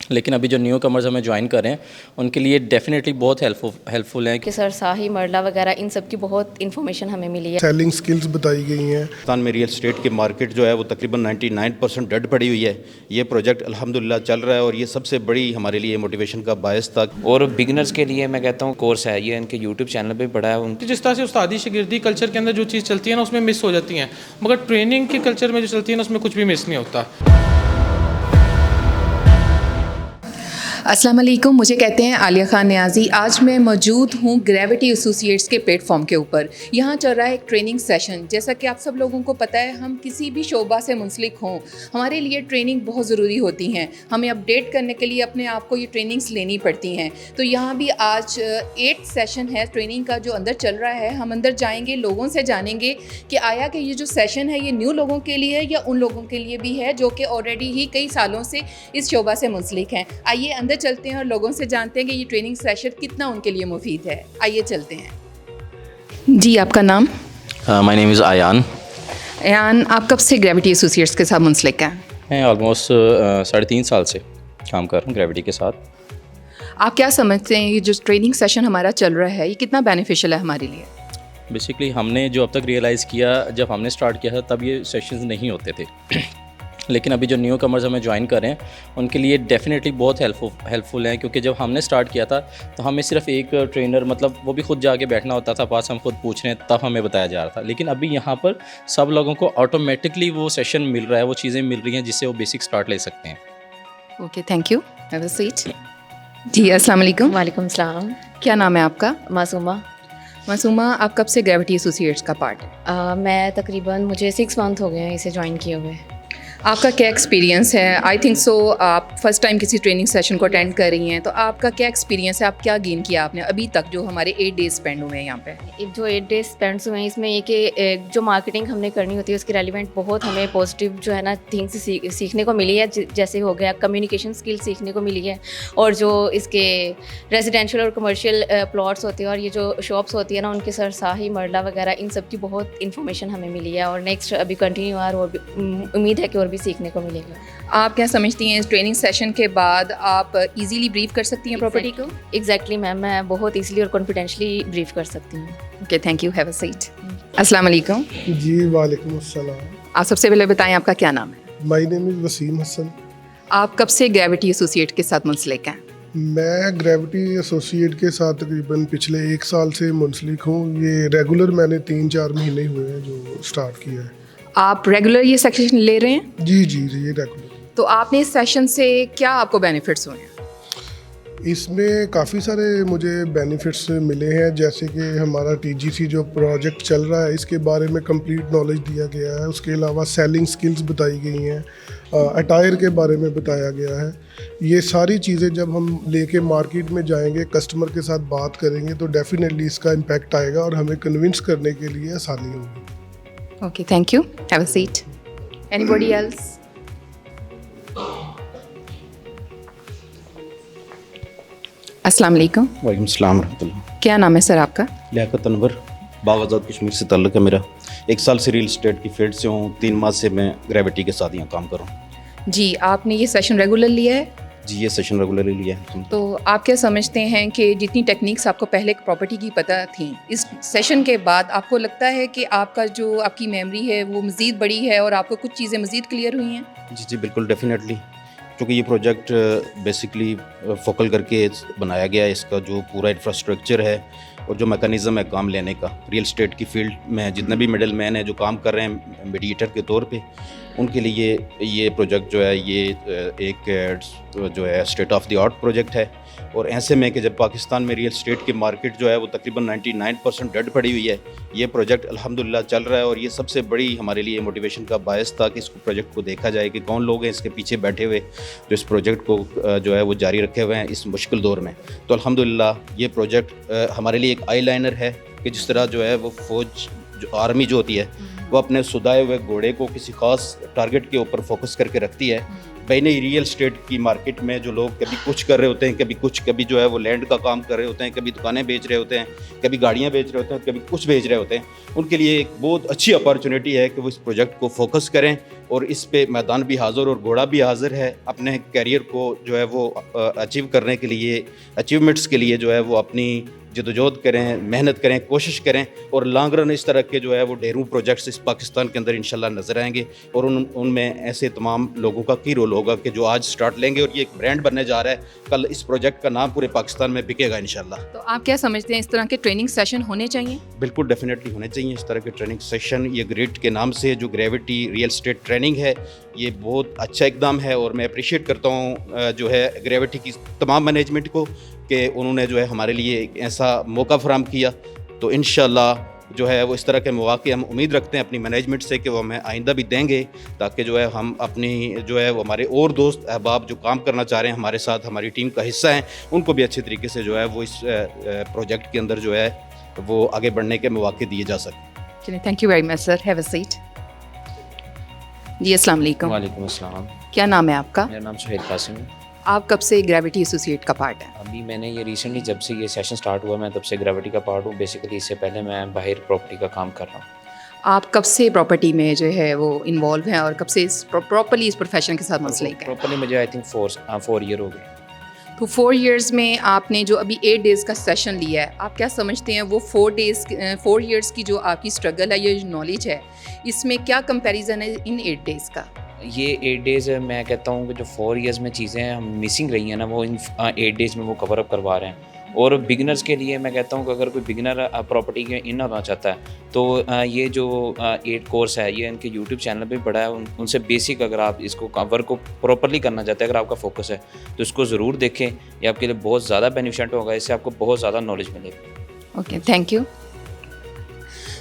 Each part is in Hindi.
लेकिन अभी जो न्यू कमर्स हमें ज्वाइन कर रहे हैं उनके लिए डेफिनेटली बहुत हेल्पफुल है कि सर शाही मरला वगैरह इन सब की बहुत इन्फॉर्मेशन हमें मिली है। सेलिंग स्किल्स बताई गई हैं। पाकिस्तान में रियल एस्टेट की मार्केट जो है वो तकरीबन 99% डेड पड़ी हुई है। ये प्रोजेक्ट अल्हम्दुलिल्लाह चल रहा है और ये सबसे बड़ी हमारे लिए मोटिवेशन का बायस था। और बिगिनर्स के लिए मैं कहता हूँ कोर्स है ये, इनके यूट्यूब चैनल पे पड़ा है। उनकी जिस तरह से उस्तादी शागिर्दी कल्चर के अंदर जो चीज़ चलती है ना उसमें मिस हो जाती हैं, मगर ट्रेनिंग के कल्चर में जो चलती है ना उसमें कुछ भी मिस नहीं होता। अस्सलाम वालेकुम, मुझे कहते हैं आलिया खान नियाज़ी। आज मैं मौजूद हूँ ग्रेविटी एसोसिएट्स के प्लेटफॉर्म के ऊपर। यहाँ चल रहा है एक ट्रेनिंग सेशन। जैसा कि आप सब लोगों को पता है, हम किसी भी शोबा से मुंसलिक हों, हमारे लिए ट्रेनिंग बहुत ज़रूरी होती हैं। हमें अपडेट करने के लिए अपने आप को ये ट्रेनिंग्स लेनी पड़ती हैं। तो यहाँ भी आज 8th सेशन है ट्रेनिंग का जो अंदर चल रहा है। हम अंदर जाएंगे, लोगों से जानेंगे कि आया कि ये जो सेशन है ये न्यू लोगों के लिए है या उन लोगों के लिए भी है जो कि ऑलरेडी ही कई सालों से इस शोबा से मुंसलिक हैं। आइए अंदर चलते हैं और लोगों से जानते हैं कि ये ट्रेनिंग सेशन कितना उनके लिए मुफीद है। आइए चलते हैं जी। आपका नाम? My name is Ayaan. Ayaan, आप कब से ग्रेविटी एसोसिएट्स के साथ मुंसलिक हैं? मैं ऑलमोस्ट 3.5 साल से काम कर रहा हूँ ग्रेविटी के साथ। आप क्या समझते हैं ये जो ट्रेनिंग सेशन हमारा चल रहा है ये कितना बेनिफिशियल है हमारे लिए? बेसिकली हमने जो अब तक रियलाइज़ किया, जब हमने स्टार्ट किया था तब ये सेशंस नहीं होते थे लेकिन अभी जो न्यू कमर्स हमें ज्वाइन कर रहे हैं उनके लिए डेफिनेटली बहुत हेल्पफुल है। क्योंकि जब हमने स्टार्ट किया था तो हमें सिर्फ एक ट्रेनर, मतलब वो भी खुद जाके बैठना होता था पास, हम खुद पूछ रहे हैं तब हमें बताया जा रहा था। लेकिन अभी यहाँ पर सब लोगों को ऑटोमेटिकली वो सेशन मिल रहा है, वो चीज़ें मिल रही हैं जिससे वो बेसिक स्टार्ट ले सकते हैं। Okay, thank you, have a seat. जी अस्सलाम वालेकुम। वालेकुम सलाम। क्या नाम है आपका? मासूमा। मासूमा, आप कब से ग्रेविटी एसोसिएट्स का पार्ट है? मैं तकरीबन मुझे 6 मंथ हो गए हैं इसे ज्वाइन किए हुए। आपका क्या एक्सपीरियंस है? आई थिंक सो आप फर्स्ट टाइम किसी ट्रेनिंग सेशन को अटेंड कर रही हैं, तो आपका क्या एक्सपीरियंस है? आप क्या गेन किया आपने अभी तक जो हमारे 8 डेज स्पेंड हुए हैं यहाँ पे? जो 8 डेज स्पेंड हुए हैं इसमें ये कि जो मार्केटिंग हमने करनी होती है उसके रेलिवेंट बहुत हमें पॉजिटिव जो है ना थिंग्स सीखने को मिली है। जैसे हो गया कम्युनिकेशन स्किल सीखने को मिली है, और जो इसके रेजिडेंशियल और कमर्शियल प्लॉट्स होते हैं और ये जो शॉप्स होती है ना उनके सरसाही मरला वगैरह इन सब की बहुत इन्फॉर्मेशन हमें मिली है। और नेक्स्ट अभी कंटिन्यू और भी उम्मीद है कि और भी सीखने को मिलेगा। आप क्या समझती हैं इस ट्रेनिंग सेशन के बाद आप इजीली ब्रीफ कर सकती हैं प्रॉपर्टी को? एग्जैक्टली मैम, मैं बहुत इजीली और कॉन्फिडेंशली ब्रीफ कर सकती हूँ। Okay, thank you, have a seat. अस्सलाम वालेकुम। जी वालेकुम अस्सलाम। आप सबसे पहले बताएं आपका क्या नाम है? My name is Waseem Hasan. आप कब से ग्रेविटी एसोसिएट के साथ मुंसलिक हैं? मैं ग्रेविटी एसोसिएट के साथ तकरीबन पिछले 1 साल से मुंसलिक हूँ। ये रेगुलर मैंने 3-4 महीने हुए हैं जो स्टार्ट किया है। आप रेगुलर ये सेशन ले रहे हैं? जी जी जी, ये रेगुलर। तो आपने इस सेशन से क्या आपको बेनिफिट्स हुए हैं? इसमें काफ़ी सारे मुझे बेनिफिट्स मिले हैं। जैसे कि हमारा TGC जो प्रोजेक्ट चल रहा है इसके बारे में कंप्लीट नॉलेज दिया गया है। उसके अलावा सेलिंग स्किल्स बताई गई हैं, अटायर के बारे में बताया गया है। ये सारी चीज़ें जब हम लेके मार्केट में जाएंगे, कस्टमर के साथ बात करेंगे तो डेफिनेटली इसका इम्पैक्ट आएगा और हमें कन्विंस करने के लिए आसानी होगी। Okay, thank you. Have a seat. Anybody else? अस्सलाम वालेकुम। वालेकुम सलाम रहमतुल्लाह। क्या नाम है सर आपका? लियाकत अनवर, बाग आज़ाद कश्मीर से ताल्लुक़ है मेरा। 1 साल से रियल एस्टेट की फील्ड से हूँ। 3 माह से मैं ग्रेविटी के साथ यहाँ काम कर रहा हूँ। जी, आपने ये सेशन रेगुलर लिया है? जी, ये सेशन रेगुलरली लिया है। तो आप क्या समझते हैं कि जितनी टेक्निक्स आपको पहले प्रॉपर्टी की पता थी, इस सेशन के बाद आपको लगता है कि आपका जो आपकी मेमोरी है वो मज़ीद बड़ी है और आपको कुछ चीज़ें मज़ीद क्लियर हुई हैं? जी जी बिल्कुल, डेफिनेटली। क्योंकि ये प्रोजेक्ट बेसिकली फोकल करके बनाया गया है। इसका जो पूरा इंफ्रास्ट्रक्चर है और जो मैकेनिज़्म है काम लेने का, रियल एस्टेट की फील्ड में जितने भी मिडल मैन हैं जो काम कर रहे हैं मीडिएटर के तौर पे, उनके लिए ये प्रोजेक्ट जो है ये एक जो है state of the art project है। और ऐसे में कि जब पाकिस्तान में रियल एस्टेट की मार्केट जो है वो तकरीबन 99% डेड पड़ी हुई है, ये प्रोजेक्ट अल्हम्दुलिल्लाह चल रहा है। और ये सबसे बड़ी हमारे लिए मोटिवेशन का बायस था कि इसको प्रोजेक्ट को देखा जाए कि कौन लोग हैं इसके पीछे बैठे हुए जो इस प्रोजेक्ट को जो है वो जारी रखे हुए हैं इस मुश्किल दौर में। तो अल्हम्दुलिल्लाह ये प्रोजेक्ट हमारे लिए एक आई लाइनर है कि जिस तरह जो है वो फ़ौज जो आर्मी जो होती है वो अपने सुधाए हुए घोड़े को किसी ख़ास टारगेट के ऊपर फोकस करके रखती है, बैन रियल स्टेट की मार्केट में जो लोग कभी कुछ कर रहे होते हैं, कभी जो है वो लैंड का काम कर रहे होते हैं, कभी दुकानें बेच रहे होते हैं, कभी गाड़ियाँ बेच रहे होते हैं, कभी कुछ बेच रहे होते हैं, उनके लिए एक बहुत अच्छी अपॉर्चुनिटी है कि वो इस प्रोजेक्ट को फोकस करें। और इस पे मैदान भी हाज़िर और घोड़ा भी हाज़िर है। अपने कैरियर को जो है वो अचीव करने के लिए, अचीवमेंट्स के लिए जो है वो अपनी जदोजहद करें, मेहनत करें, कोशिश करें और लॉन्ग रन इस तरह के जो है वो ढेरों प्रोजेक्ट्स इस पाकिस्तान के अंदर इंशाल्लाह नज़र आएंगे। और उनमें ऐसे तमाम लोगों का की रोल होगा कि जो आज स्टार्ट लेंगे और ये एक ब्रांड बनने जा रहा है, कल इस प्रोजेक्ट का नाम पूरे पाकिस्तान में बिकेगा इंशाल्लाह। तो आप क्या समझते हैं, इस तरह के ट्रेनिंग सेशन होने चाहिए? बिल्कुल डेफिनेटली होने चाहिए इस तरह के ट्रेनिंग सेशन। ये ग्रेट के नाम से जो ग्रेविटी रियल स्टेट ट्रेनिंग है, ये बहुत अच्छा इकदाम है और मैं अप्रिशिएट करता हूँ जो है ग्रेविटी की तमाम मैनेजमेंट को कि उन्होंने जो है हमारे लिए एक ऐसा मौका फराहम किया। तो इंशाल्लाह जो है वो इस तरह के मौके हम उम्मीद रखते हैं अपनी मैनेजमेंट से कि वो हमें आइंदा भी देंगे, ताकि जो है हम अपनी जो है वो हमारे और दोस्त अहबाब जो काम करना चाह रहे हैं हमारे साथ, हमारी टीम का हिस्सा हैं, उनको भी अच्छे तरीके से जो है वो इस प्रोजेक्ट के अंदर जो है वो आगे बढ़ने के मौके दिए जा सकें। चलिए, thank you very much sir, have a seat. जी अस्सलाम वालेकुम। वालेकुम अस्सलाम। क्या नाम है आपका? मेरा नाम सुहेल कासिम है। आप कब से ग्रेविटी एसोसिएट का पार्ट है? अभी मैंने ये रिसेंटली जब से ये सेशन स्टार्ट हुआ मैं तब से ग्रेविटी का पार्ट हूँ। बेसिकली इससे पहले मैं बाहर प्रॉपर्टी का काम कर रहा हूँ। आप कब से प्रॉपर्टी में जो है वो इन्वॉल्व हैं और कब से प्रॉपर्ली इस प्रोफेशन के साथ मुंसलिक हैं? प्रॉपर्ली मुझे आई थिंक 4 ईयर हो गए। तो 4 इयर्स में आपने जो अभी 8 डेज़ का सेशन लिया है, आप क्या समझते हैं वो 4 इयर्स की जो आपकी स्ट्रगल है, ये नॉलेज है, इसमें क्या कंपैरिजन है इन 8 डेज़ का? ये 8 डेज़ मैं कहता हूँ कि जो 4 इयर्स में चीज़ें हम मिसिंग रही हैं ना, वो इन 8 डेज़ में वो कवर अप करवा रहे हैं। और बिगिनर्स के लिए मैं कहता हूँ कि अगर कोई बिगिनर प्रॉपर्टी के इन होना चाहता है तो ये जो 8 कोर्स है ये इनके यूट्यूब चैनल पे पड़ा है। उनसे बेसिक अगर आप इसको वर्क को प्रॉपर्ली करना चाहते हैं, अगर आपका फोकस है तो इसको ज़रूर देखें। ये आपके लिए बहुत ज़्यादा बेनिफिशिएंट होगा, इससे आपको बहुत ज़्यादा नॉलेज मिलेगी। ओके, थैंक यू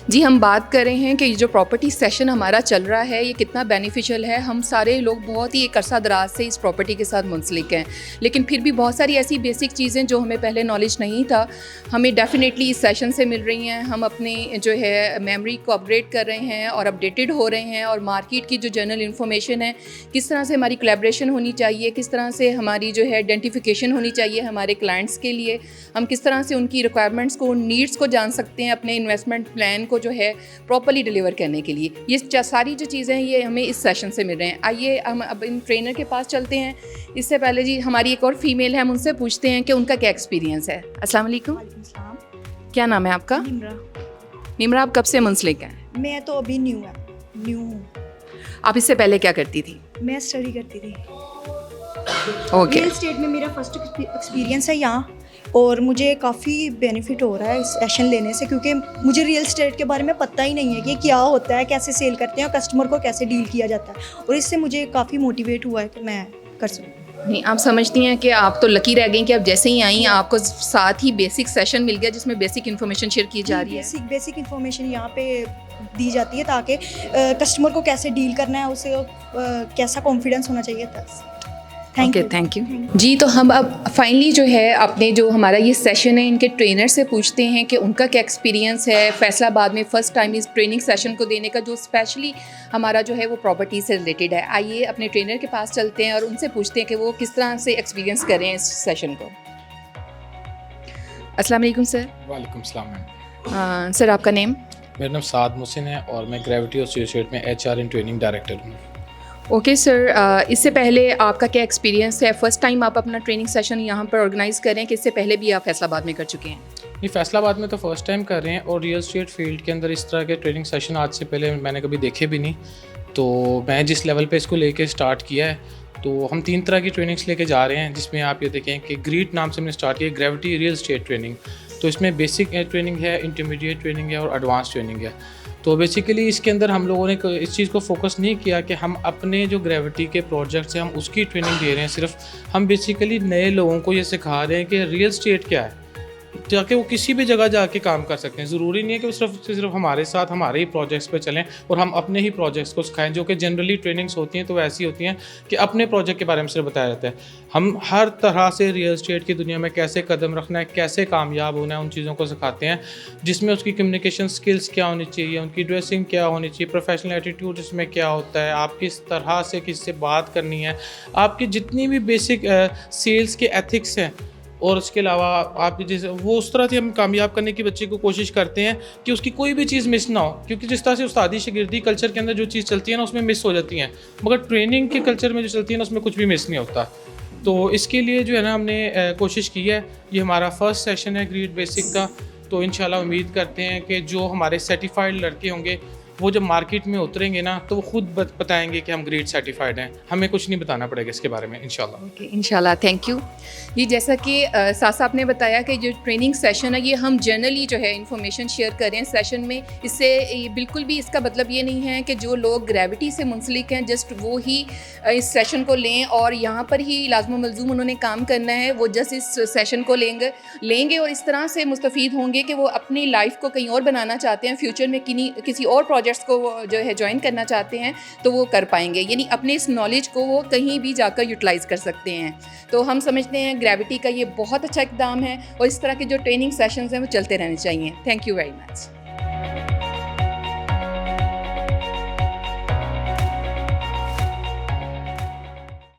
जी। हम बात कर रहे हैं कि ये जो प्रॉपर्टी सेशन हमारा चल रहा है ये कितना बेनिफिशियल है। हम सारे लोग बहुत ही एक अरसा दराज से इस प्रॉपर्टी के साथ मुंसलिक हैं, लेकिन फिर भी बहुत सारी ऐसी बेसिक चीज़ें जो हमें पहले नॉलेज नहीं था, हमें डेफिनेटली इस सेशन से मिल रही हैं। हम अपनी जो है मेमोरी को अपग्रेड कर रहे हैं और अपडेटेड हो रहे हैं, और मार्केट की जो जनरल इन्फॉर्मेशन है, किस तरह से हमारी कोलैबोरेशन होनी चाहिए, किस तरह से हमारी जो है आइडेंटिफिकेशन होनी चाहिए हमारे क्लाइंट्स के लिए, हम किस तरह से उनकी रिक्वायरमेंट्स को, नीड्स को जान सकते हैं अपने इन्वेस्टमेंट प्लान को जो है प्रॉपर्ली डिलीवर करने के लिए। ये सारी जो चीज़ें हैं ये हमें इस सेशन से मिल रहे हैं। आइए हम अब इन ट्रेनर के पास चलते हैं। इससे पहले जी हमारी एक और फीमेल है, हम उनसे पूछते हैं कि उनका क्या एक्सपीरियंस है। अस्सलाम वालेकुम। क्या नाम है आपका? निमरा। आप कब से मुंसलिक हैं? मैं तो अभी न्यू हूँ। आप इससे पहले क्या करती थी? मैं स्टडी करती थी। ओके। रियल स्टेट में मेरा फर्स्ट एक्सपीरियंस है यहाँ, और मुझे काफ़ी बेनिफिट हो रहा है इस सेशन लेने से, क्योंकि मुझे रियल स्टेट के बारे में पता ही नहीं है कि क्या होता है, कैसे सेल करते हैं और कस्टमर को कैसे डील किया जाता है, और इससे मुझे काफ़ी मोटिवेट हुआ है कि मैं कर सकूँ। नहीं, आप समझती हैं कि आप तो लकी रह गई कि आप जैसे ही आई आपको साथ ही बेसिक सेशन मिल गया जिसमें बेसिक इन्फॉर्मेशन शेयर की जा रही है। बेसिक इन्फॉर्मेशन यहाँ पे दी जाती है ताकि कस्टमर को कैसे डील करना है, उसे कैसा कॉन्फिडेंस होना चाहिए। थैंक यू जी। तो हम अब फाइनली जो है अपने जो हमारा ये सेशन है इनके ट्रेनर से पूछते हैं कि उनका क्या एक्सपीरियंस है फैसलाबाद में फर्स्ट टाइम इस ट्रेनिंग सेशन को देने का, जो स्पेशली हमारा जो है वो प्रॉपर्टी से रिलेटेड है। आइए अपने ट्रेनर के पास चलते हैं और उनसे पूछते हैं कि वो किस तरह से एक्सपीरियंस करें इस सेशन को। अस्सलाम वालेकुम सर। वालेकुम सलाम मैम। सर आपका नेम? मेरा नाम साद मुहसिन है और मैं ग्रेविटी एसोसिएट में HR इन ट्रेनिंग डायरेक्टर हूँ। ओके सर, इससे पहले आपका क्या एक्सपीरियंस है? फर्स्ट टाइम आप अपना ट्रेनिंग सेशन यहाँ पर ऑर्गेनाइज़ कर रहे हैं कि इससे पहले भी आप फैसलाबाद में कर चुके हैं? नहीं, फैसलाबाद में तो फर्स्ट टाइम कर रहे हैं, और रियल स्टेट फील्ड के अंदर इस तरह के ट्रेनिंग सेशन आज से पहले मैंने कभी देखे भी नहीं। तो मैं जिस लेवल पे इसको लेके स्टार्ट किया है, तो हम 3 तरह की ट्रेनिंग्स लेके जा रहे हैं, जिसमें आप ये देखें कि ग्रीट नाम से हमने स्टार्ट किया ग्रेविटी रियल स्टेट ट्रेनिंग। तो इसमें बेसिक ट्रेनिंग है, इंटरमीडिएट ट्रेनिंग है और एडवांस ट्रेनिंग है। तो बेसिकली इसके अंदर हम लोगों ने इस चीज़ को फोकस नहीं किया कि हम अपने जो ग्रेविटी के प्रोजेक्ट्स हैं हम उसकी ट्रेनिंग दे रहे हैं, सिर्फ हम बेसिकली नए लोगों को ये सिखा रहे हैं कि रियल स्टेट क्या है, जाके वो किसी भी जगह जाके काम कर सकते हैं। ज़रूरी नहीं है कि वो सिर्फ हमारे साथ हमारे ही प्रोजेक्ट्स पे चलें और हम अपने ही प्रोजेक्ट्स को सिखाएं, जो कि जनरली ट्रेनिंग्स होती हैं तो ऐसी होती हैं कि अपने प्रोजेक्ट के बारे में सिर्फ बताया जाता है। हम हर तरह से रियल एस्टेट की दुनिया में कैसे कदम रखना है, कैसे कामयाब होना है, उन चीज़ों को सिखाते हैं, जिसमें उसकी कम्युनिकेशन स्किल्स क्या होनी चाहिए, उनकी ड्रेसिंग क्या होनी चाहिए, प्रोफेशनल एटीट्यूड इसमें क्या होता है, आप किस तरह से किससे बात करनी है, आपकी जितनी भी बेसिक सेल्स के एथिक्स हैं, और उसके अलावा आप जैसे वो उस तरह से हम कामयाब करने की बच्चे को कोशिश करते हैं कि उसकी कोई भी चीज़ मिस ना हो, क्योंकि जिस तरह से उस्तादी शागिर्दी कल्चर के अंदर जो चीज़ चलती है ना उसमें मिस हो जाती हैं, मगर ट्रेनिंग के कल्चर में जो चलती है ना उसमें कुछ भी मिस नहीं होता। तो इसके लिए जो है ना हमने कोशिश की है। ये हमारा फर्स्ट सेशन है ग्रेड बेसिक का, तो इंशाल्लाह उम्मीद करते हैं कि जो हमारे सर्टिफाइड लड़के होंगे वो जब मार्केट में उतरेंगे ना तो वो खुद बताएंगे कि हम ग्रेड सर्टिफाइड हैं, हमें कुछ नहीं बताना पड़ेगा इसके बारे में इंशाल्लाह। ओके, इंशाल्लाह, थैंक यू। ये जैसा कि सासा आपने बताया कि जो ट्रेनिंग सेशन है ये हम जनरली जो है इंफॉर्मेशन शेयर कर रहे हैं सेशन में, इससे ये बिल्कुल भी इसका मतलब ये नहीं है कि जो लोग ग्रेविटी से मुंसलिक हैं जस्ट वो ही इस सेशन को लें और यहाँ पर ही लाज़िम मलज़ूम उन्होंने काम करना है, वो जस्ट इस सेशन को लेंगे और इस तरह से मुस्तफ़ीद होंगे कि वो अपनी लाइफ को कहीं और बनाना चाहते हैं, फ्यूचर में किसी और प्रोजेक्ट्स को वो जो है ज्वाइन करना चाहते हैं तो वो कर पाएंगे, यानी अपने इस नॉलेज को वो कहीं भी जाकर यूटिलाइज़ कर सकते हैं। तो हम समझते हैं ग्रेविटी का ये बहुत अच्छा इक़दाम है और इस तरह के जो ट्रेनिंग सेशंस हैं वो चलते रहने चाहिए। Thank you very much.